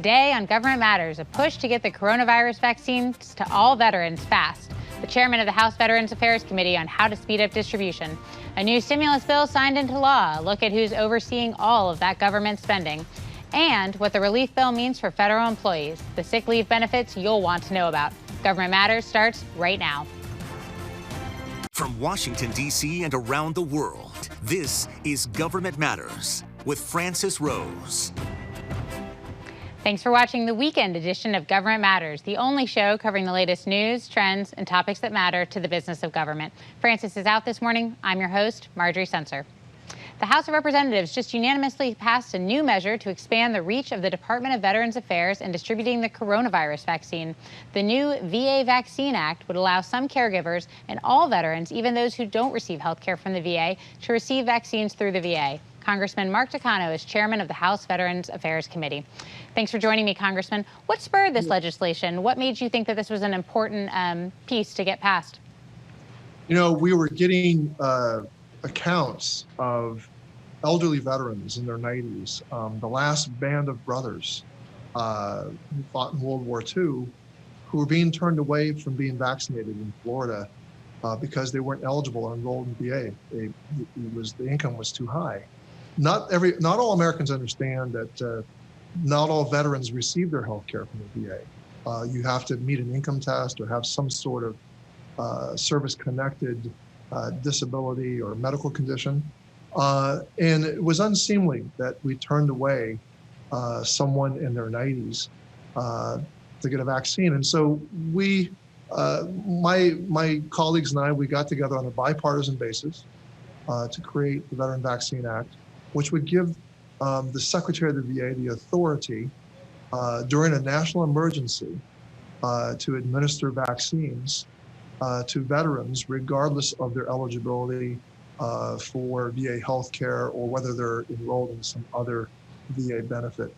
Today on Government Matters, a push to get the coronavirus vaccines to all veterans fast. The chairman of the House Veterans Affairs Committee on how to speed up distribution. A new stimulus bill signed into law. A look at who's overseeing all of that government spending. And what the relief bill means for federal employees. The sick leave benefits you'll want to know about. Government Matters starts right now. From Washington, D.C. and around the world, this is Government Matters with Frances Rose. Thanks for watching the weekend edition of Government Matters, the only show covering the latest news, trends, and topics that matter to the business of government. Frances is out this morning. I'm your host, Marjorie Sensor. The House of Representatives just unanimously passed a new measure to expand the reach of the Department of Veterans Affairs in distributing the coronavirus vaccine. The new VA Vaccine Act would allow some caregivers and all veterans, even those who don't receive health care from the VA, to receive vaccines through the VA. Congressman Mark Takano is chairman of the House Veterans Affairs Committee. Thanks for joining me, Congressman. What spurred this legislation? What made you think that this was an important piece to get passed? You know, we were getting accounts of elderly veterans in their 90s. The last band of brothers who fought in World War II, who were being turned away from being vaccinated in Florida because they weren't eligible or enrolled in VA. The income was too high. Not all Americans understand that not all veterans receive their health care from the VA. You have to meet an income test or have some sort of service-connected disability or medical condition. And it was unseemly that we turned away someone in their 90s to get a vaccine. And so we, my colleagues and I, we got together on a bipartisan basis to create the Veteran Vaccine Act, which would give the Secretary of the VA the authority during a national emergency to administer vaccines to veterans, regardless of their eligibility for VA health care or whether they're enrolled in some other VA benefit.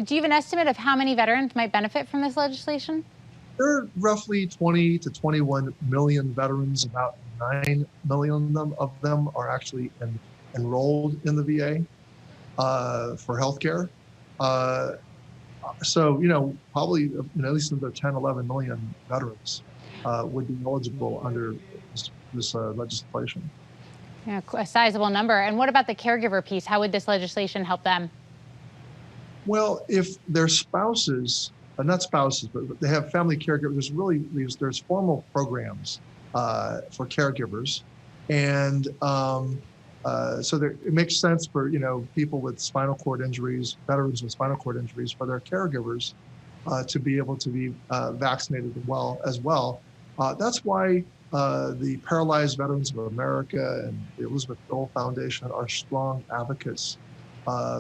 Do you have an estimate of how many veterans might benefit from this legislation? There are roughly 20 to 21 million veterans. About 9 million of them are actually enrolled in the VA for health care. So, you know, probably at least another 10, 11 million veterans would be eligible under this legislation. Yeah, a sizable number. And what about the caregiver piece? How would this legislation help them? Well, if their spouses, not spouses, but they have family caregivers, there's formal programs for caregivers. And so it makes sense for, you know, people with spinal cord injuries, veterans with spinal cord injuries, for their caregivers to be able to be vaccinated as well. That's why the Paralyzed Veterans of America and the Elizabeth Dole Foundation are strong advocates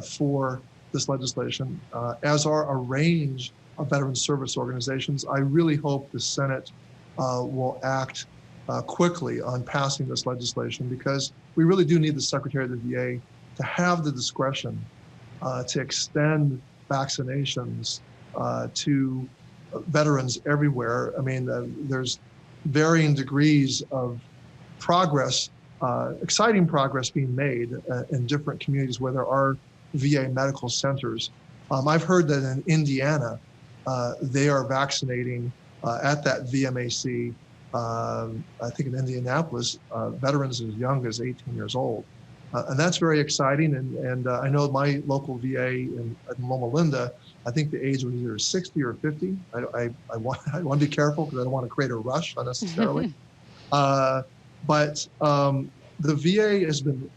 for this legislation, as are a range of veteran service organizations. I really hope the Senate will act quickly on passing this legislation, because we really do need the Secretary of the VA to have the discretion to extend vaccinations to veterans everywhere. I mean, there's varying degrees of progress, exciting progress being made in different communities where there are VA medical centers. I've heard that in Indiana, they are vaccinating at that VMAC, I think in Indianapolis, veterans as young as 18 years old. And that's very exciting. And I know my local VA in Loma Linda, I think the age was either 60 or 50. I want to be careful because I don't want to create a rush unnecessarily. But the VA has been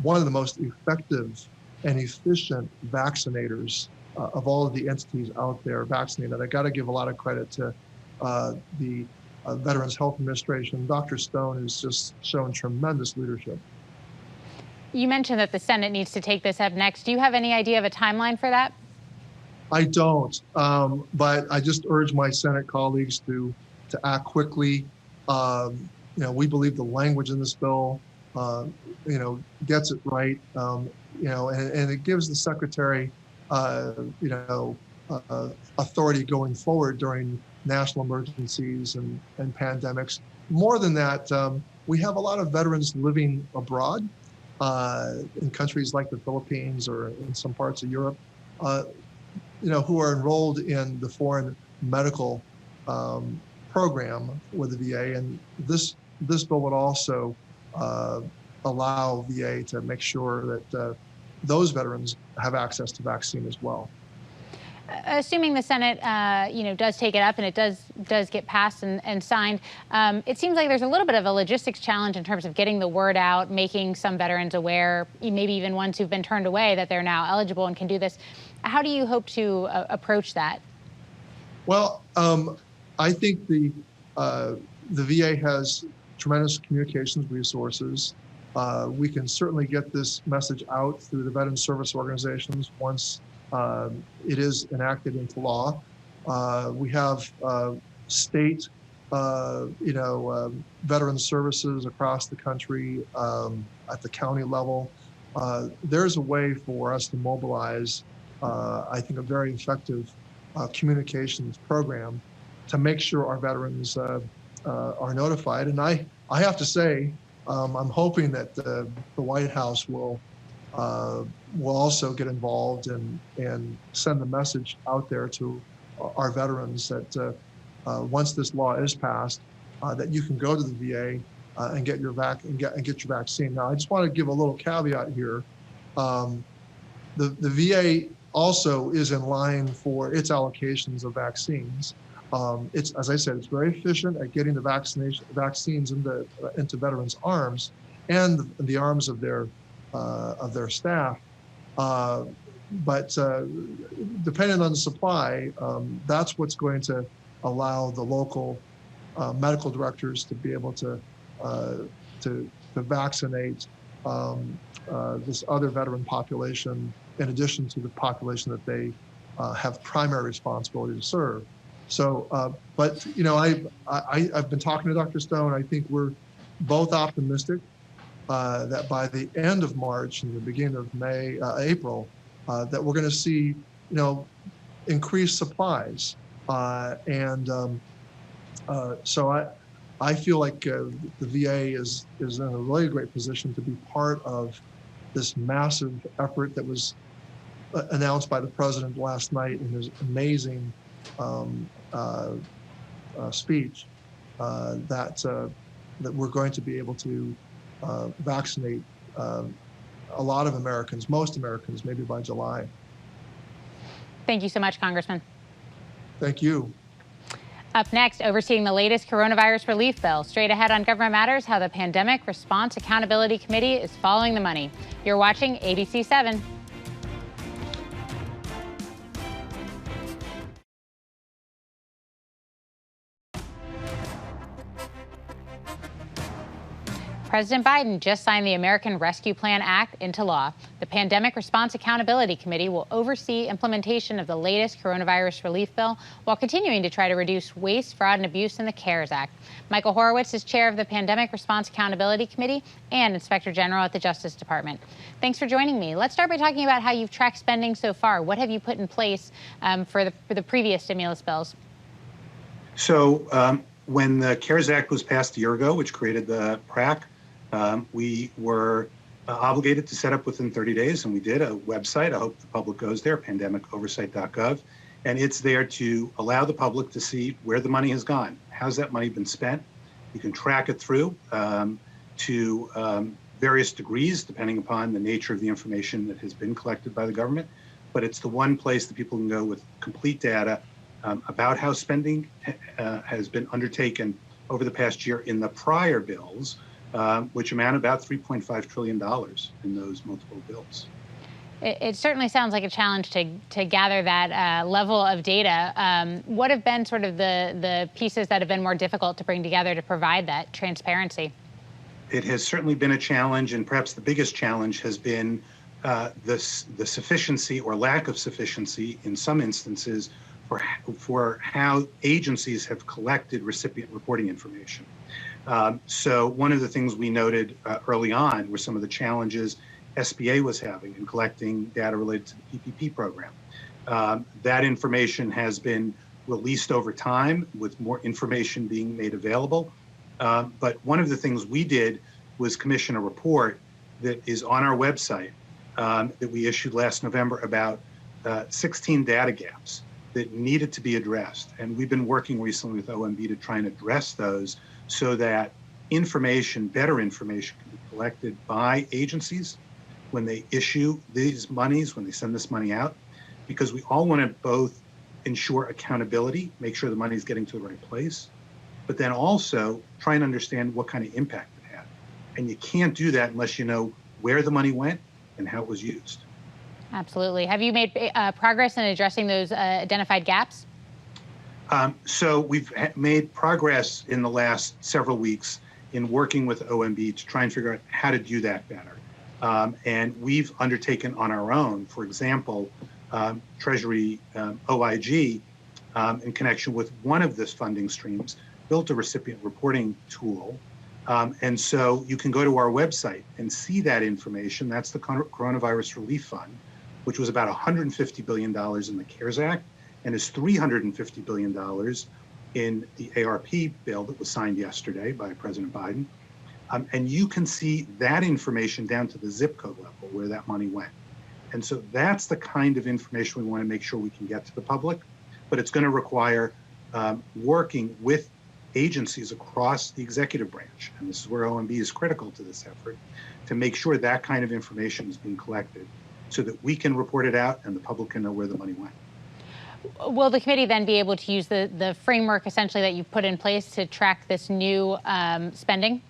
one of the most effective and efficient vaccinators of all of the entities out there vaccinated. I got to give a lot of credit to the Veterans Health Administration. Dr. Stone has just shown tremendous leadership. You mentioned that the Senate needs to take this up next. Do you have any idea of a timeline for that? I don't, but I just urge my Senate colleagues to act quickly. You know, we believe the language in this bill, you know, gets it right. You know, and it gives the Secretary, you know, authority going forward during national emergencies and pandemics. More than that, we have a lot of veterans living abroad in countries like the Philippines or in some parts of Europe. who are enrolled in the foreign medical program with the VA, and this bill would also allow VA to make sure that those veterans have access to vaccine as well. Assuming the Senate, does take it up and it does get passed and signed, it seems like there's a little bit of a logistics challenge in terms of getting the word out, making some veterans aware, maybe even ones who've been turned away, that they're now eligible and can do this. How do you hope to approach that? Well, I think the VA has tremendous communications resources. We can certainly get this message out through the veteran service organizations once it is enacted into law. We have state, veteran services across the country at the county level. There's a way for us to mobilize, I think, a very effective communications program to make sure our veterans are notified. And I have to say, I'm hoping that the White House will also get involved and send the message out there to our veterans that once this law is passed, that you can go to the VA and get your vaccine. Now, I just want to give a little caveat here. The VA also is in line for its allocations of vaccines. It's, as I said, it's very efficient at getting the vaccines into veterans' arms and the arms of their staff. But depending on the supply, that's what's going to allow the local medical directors to be able to vaccinate this other veteran population, in addition to the population that they have primary responsibility to serve. So, but I've been talking to Dr. Stone. I think we're both optimistic that by the end of March and the beginning of April, that we're going to see, increased supplies. So I feel like the VA is in a really great position to be part of this massive effort that was announced by the president last night in his amazing speech, that we're going to be able to vaccinate a lot of Americans, most Americans, maybe by July. Thank you so much, Congressman. Thank you. Up next, overseeing the latest coronavirus relief bill. Straight ahead on Government Matters, how the Pandemic Response Accountability Committee is following the money. You're watching ABC 7. President Biden just signed the American Rescue Plan Act into law. The Pandemic Response Accountability Committee will oversee implementation of the latest coronavirus relief bill while continuing to try to reduce waste, fraud, and abuse in the CARES Act. Michael Horowitz is chair of the Pandemic Response Accountability Committee and Inspector General at the Justice Department. Thanks for joining me. Let's start by talking about how you've tracked spending so far. What have you put in place for the previous stimulus bills? So when the CARES Act was passed a year ago, which created the PRAC, we were obligated to set up within 30 days, and we did, a website. I hope the public goes there, pandemicoversight.gov, and it's there to allow the public to see where the money has gone. How's that money been spent? You can track it through to various degrees, depending upon the nature of the information that has been collected by the government, but it's the one place that people can go with complete data about how spending has been undertaken over the past year in the prior bills, which amount about $3.5 trillion in those multiple bills. It certainly sounds like a challenge to gather that level of data. What have been sort of the pieces that have been more difficult to bring together to provide that transparency? It has certainly been a challenge, and perhaps the biggest challenge has been the sufficiency or lack of sufficiency in some instances for how agencies have collected recipient reporting information. So one of the things we noted early on were some of the challenges SBA was having in collecting data related to the PPP program. That information has been released over time with more information being made available. But one of the things we did was commission a report that is on our website that we issued last November about 16 data gaps that needed to be addressed. And we've been working recently with OMB to try and address those so that information, better information, can be collected by agencies when they issue these monies, when they send this money out, because we all want to both ensure accountability, make sure the money is getting to the right place, but then also try and understand what kind of impact it had. And you can't do that unless you know where the money went and how it was used. Absolutely. Have you made progress in addressing those identified gaps? So we've made progress in the last several weeks in working with OMB to try and figure out how to do that better. And we've undertaken on our own, for example, Treasury OIG, in connection with one of this funding streams, built a recipient reporting tool. And so you can go to our website and see that information. That's the Coronavirus Relief Fund, which was about $150 billion in the CARES Act and is $350 billion in the ARP bill that was signed yesterday by President Biden. And you can see that information down to the zip code level where that money went. And so that's the kind of information we want to make sure we can get to the public, but it's going to require working with agencies across the executive branch. And this is where OMB is critical to this effort, to make sure that kind of information is being collected so that we can report it out and the public can know where the money went. Will the committee then be able to use the framework essentially that you've put in place to track this new spending?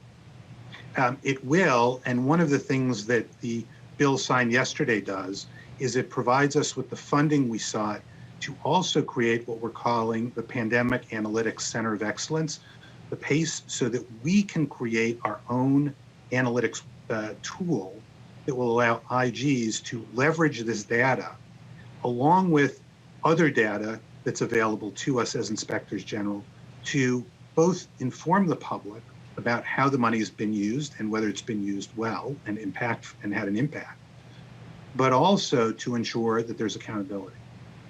It will, and one of the things that the bill signed yesterday does is it provides us with the funding we sought to also create what we're calling the Pandemic Analytics Center of Excellence, the PACE, so that we can create our own analytics tool that will allow IGs to leverage this data along with other data that's available to us as inspectors general to both inform the public about how the money has been used and whether it's been used well and had an impact, but also to ensure that there's accountability.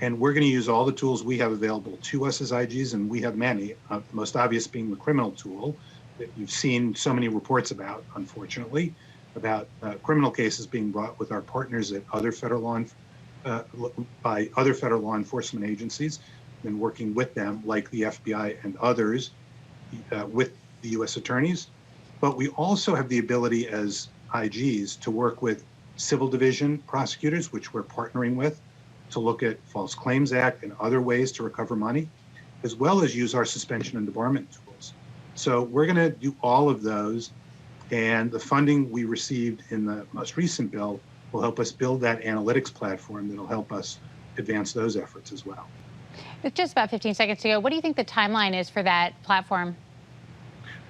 And we're going to use all the tools we have available to us as IGs, and we have many, the most obvious being the criminal tool that you've seen so many reports about, unfortunately, about criminal cases being brought with our partners at other federal by other federal law enforcement agencies, and working with them, like the FBI and others, with the U.S. attorneys. But we also have the ability as IGs to work with civil division prosecutors, which we're partnering with, to look at False Claims Act and other ways to recover money, as well as use our suspension and debarment tools. So we're going to do all of those, and the funding we received in the most recent bill will help us build that analytics platform that'll help us advance those efforts as well. With just about 15 seconds to go, what do you think the timeline is for that platform?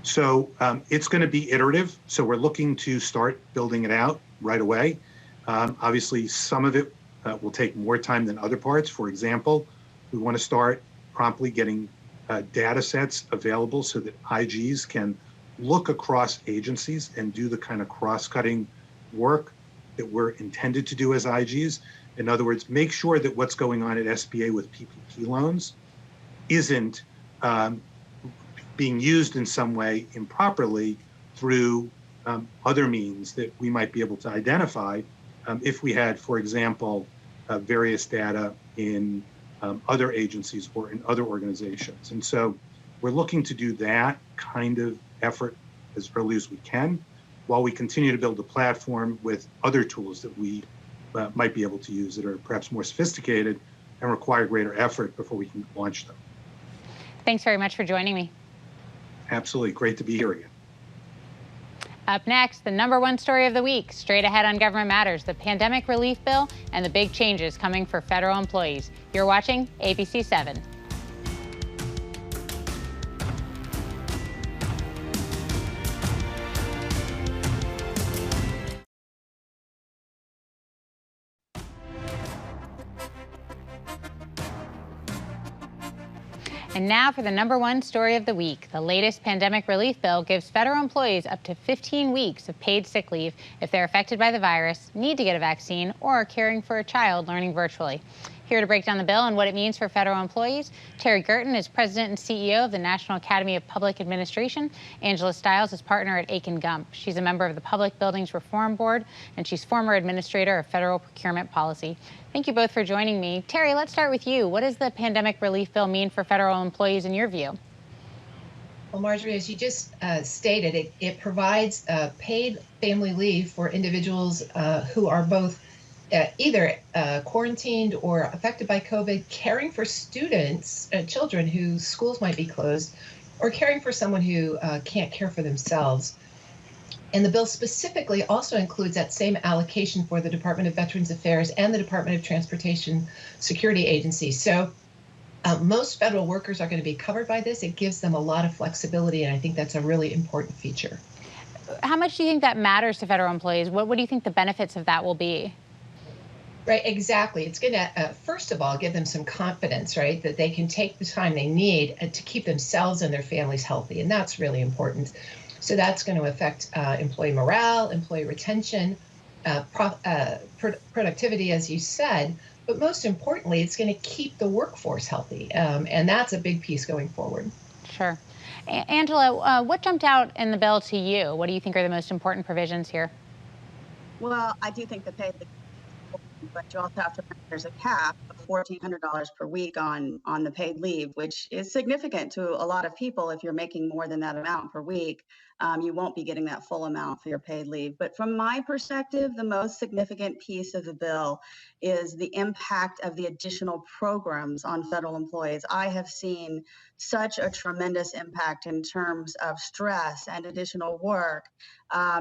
So it's going to be iterative. So we're looking to start building it out right away. Obviously, some of it will take more time than other parts. For example, we want to start promptly getting data sets available so that IGs can look across agencies and do the kind of cross-cutting work that we're intended to do as IGs. In other words, make sure that what's going on at SBA with PPP loans isn't being used in some way improperly through other means that we might be able to identify if we had, for example, various data in other agencies or in other organizations. And so we're looking to do that kind of effort as early as we can, while we continue to build a platform with other tools that we might be able to use that are perhaps more sophisticated and require greater effort before we can launch them. Thanks very much for joining me. Absolutely. Great to be here again. Up next, the #1 story of the week. Straight ahead on Government Matters, the pandemic relief bill and the big changes coming for federal employees. You're watching ABC 7. And now for the #1 story of the week. The latest pandemic relief bill gives federal employees up to 15 weeks of paid sick leave if they're affected by the virus, need to get a vaccine, or are caring for a child learning virtually. Here to break down the bill and what it means for federal employees, Terry Gerton is president and CEO of the National Academy of Public Administration. Angela Stiles is partner at Aiken Gump. She's a member of the Public Buildings Reform Board, and she's former administrator of federal procurement policy. Thank you both for joining me. Terry, let's start with you. What does the pandemic relief bill mean for federal employees in your view? Well, Marjorie, as you just stated, it provides paid family leave for individuals who are both either quarantined or affected by COVID, caring for students, children whose schools might be closed, or caring for someone who can't care for themselves. And the bill specifically also includes that same allocation for the Department of Veterans Affairs and the Department of Transportation Security Agency. So most federal workers are going to be covered by this. It gives them a lot of flexibility, and I think that's a really important feature. How much do you think that matters to federal employees? What do you think the benefits of that will be? Right, exactly. It's going to, first of all, give them some confidence, right, that they can take the time they need to keep themselves and their families healthy, and that's really important. So that's going to affect employee morale, employee retention, productivity, as you said, but most importantly, it's going to keep the workforce healthy, and that's a big piece going forward. Sure. Angela, what jumped out in the bill to you? What do you think are the most important provisions here? Well, I do think the pay, but you also have to remember there's a cap of $1,400 per week on the paid leave, which is significant to a lot of people. If you're making more than that amount per week, you won't be getting that full amount for your paid leave. But from my perspective, the most significant piece of the bill is the impact of the additional programs on federal employees. I have seen such a tremendous impact in terms of stress and additional work.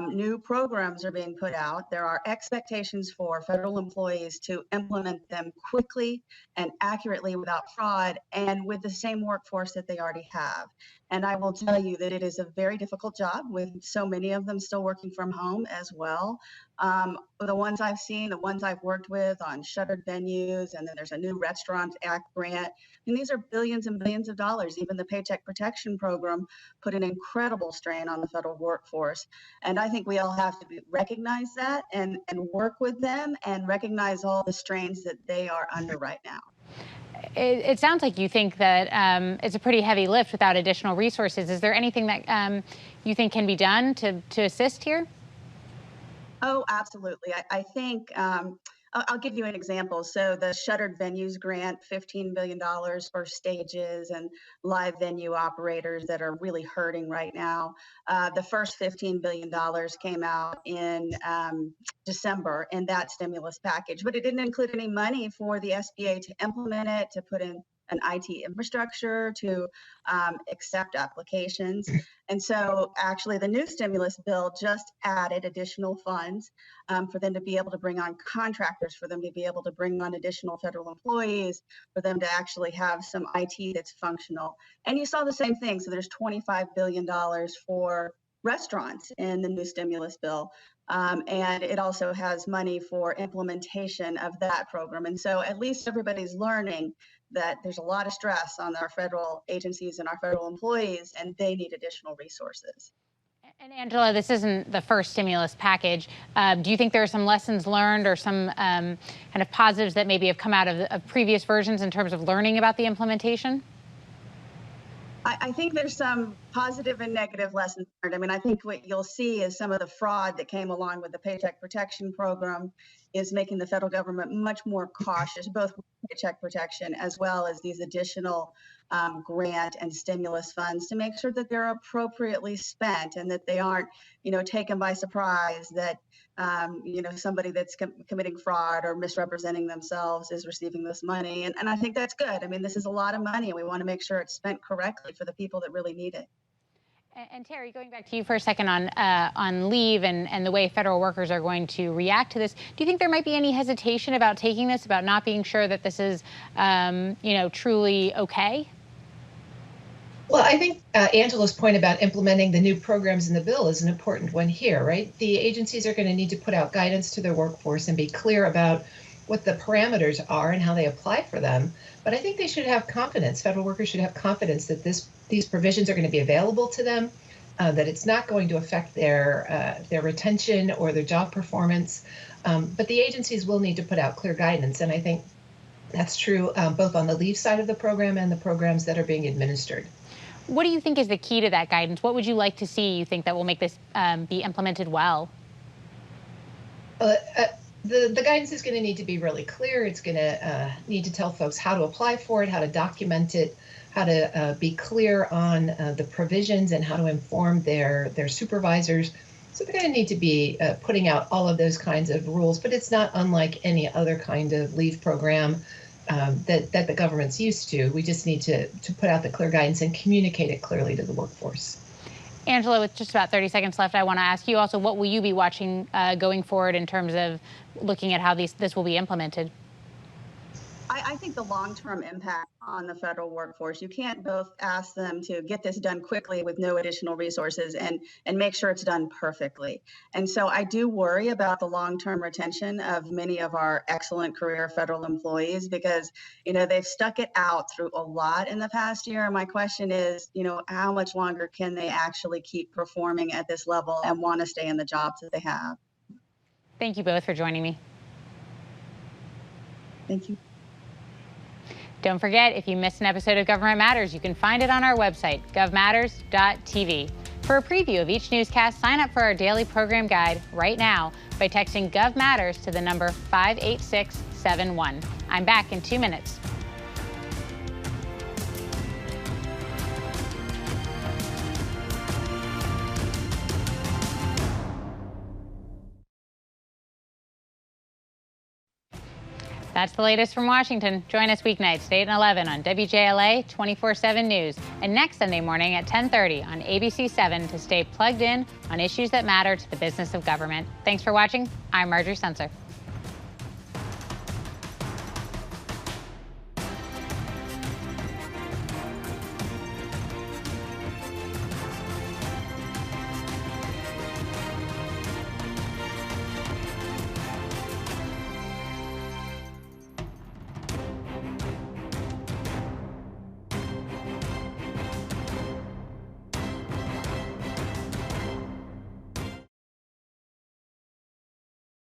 New programs are being put out. There are expectations for federal employees to implement them quickly and accurately without fraud and with the same workforce that they already have. And I will tell you that it is a very difficult job with so many of them still working from home as well. The ones I've seen, the ones I've worked with on shuttered venues, and then there's a new Restaurant Act grant. And these are billions and billions of dollars. Even the Paycheck Protection Program put an incredible strain on the federal workforce. And I think we all have to recognize that and work with them and recognize all the strains that they are under right now. It sounds like you think that it's a pretty heavy lift without additional resources. Is there anything that you think can be done to assist here? Oh, absolutely. I think I'll give you an example. So the Shuttered Venues Grant, $15 billion for stages and live venue operators that are really hurting right now. The first $15 billion came out in December in that stimulus package, but it didn't include any money for the SBA to implement it, to put in an IT infrastructure, to accept applications. And so actually the new stimulus bill just added additional funds for them to be able to bring on contractors, for them to be able to bring on additional federal employees, for them to actually have some IT that's functional. And you saw the same thing. So there's $25 billion for restaurants in the new stimulus bill. And it also has money for implementation of that program. And so at least everybody's learning that there's a lot of stress on our federal agencies and our federal employees, and they need additional resources. And Angela, this isn't the first stimulus package. Do you think there are some lessons learned or some kind of positives that maybe have come out of previous versions in terms of learning about the implementation? I think there's some positive and negative lessons learned. I mean, I think what you'll see is some of the fraud that came along with the Paycheck Protection Program is making the federal government much more cautious, both with paycheck protection as well as these additional grant and stimulus funds, to make sure that they're appropriately spent and that they aren't, taken by surprise, that somebody that's committing fraud or misrepresenting themselves is receiving this money. And I think that's good. I mean, this is a lot of money, and we want to make sure it's spent correctly for the people that really need it. And Terry, going back to you for a second on leave and the way federal workers are going to react to this, do you think there might be any hesitation about taking this, about not being sure that this is, truly okay? Well, I think Angela's point about implementing the new programs in the bill is an important one here, right? The agencies are going to need to put out guidance to their workforce and be clear about what the parameters are and how they apply for them. But I think they should have confidence. Federal workers should have confidence that these provisions are going to be available to them, that it's not going to affect their retention or their job performance. But the agencies will need to put out clear guidance. And I think That's true both on the leave side of the program and the programs that are being administered. What do you think is the key to that guidance? What would you like to see, you think, that will make this be implemented well? The guidance is going to need to be really clear. It's going to need to tell folks how to apply for it, how to document it, how to be clear on the provisions and how to inform their supervisors. So they're going to need to be putting out all of those kinds of rules, but it's not unlike any other kind of leave program that the government's used to. We just need to put out the clear guidance and communicate it clearly to the workforce. Angela, with just about 30 seconds left, I want to ask you also, what will you be watching going forward in terms of looking at how this will be implemented? I think the long-term impact on the federal workforce, you can't both ask them to get this done quickly with no additional resources and make sure it's done perfectly. And so I do worry about the long-term retention of many of our excellent career federal employees because, they've stuck it out through a lot in the past year. And my question is, how much longer can they actually keep performing at this level and want to stay in the jobs that they have? Thank you both for joining me. Thank you. Don't forget, if you missed an episode of Government Matters, you can find it on our website, govmatters.tv. For a preview of each newscast, sign up for our daily program guide right now by texting Gov Matters to the number 58671. I'm back in 2 minutes. That's the latest from Washington. Join us weeknights, 8 and 11 on WJLA 24/7 News, and next Sunday morning at 10:30 on ABC 7 to stay plugged in on issues that matter to the business of government. Thanks for watching. I'm Marjorie Spencer.